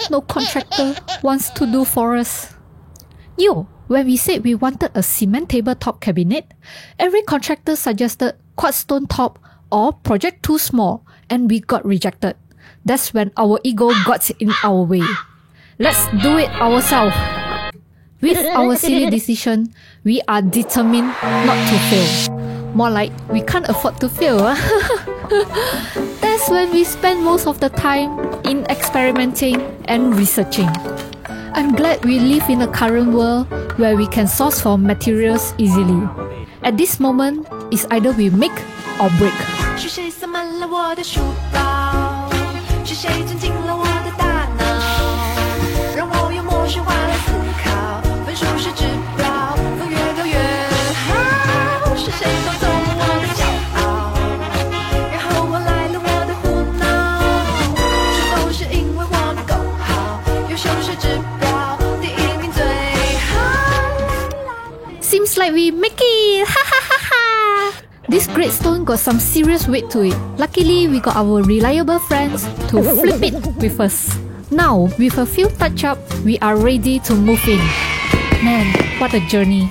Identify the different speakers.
Speaker 1: no contractor wants to do for us. When we said we wanted a cement tabletop cabinet, every contractor suggested quartz stone top or project too small, and we got rejected. That's when our ego got in our way. Let's do it ourselves. With our silly decision, we are determined not to fail. More like, we can't afford to fail. That's when we spend most of the time in experimenting and researching. I'm glad we live in a current world where we can source for materials easily. At this moment, it's either we make or break.
Speaker 2: 是谁塞满了我的书包？是谁钻进了我的大脑？让我用魔术化来思考，分数是指标，分越高越好。是谁偷走了我的骄傲？然后换来了我的胡闹。这都是因为我不够好，优秀是指标，第一名最好。
Speaker 1: Seems like we make it! Ha ha ha ha! This great stone got some serious weight to it. Luckily, we got our reliable friends to flip it with us. Now, with a few touch-up, we are ready to move in. Man, what a journey.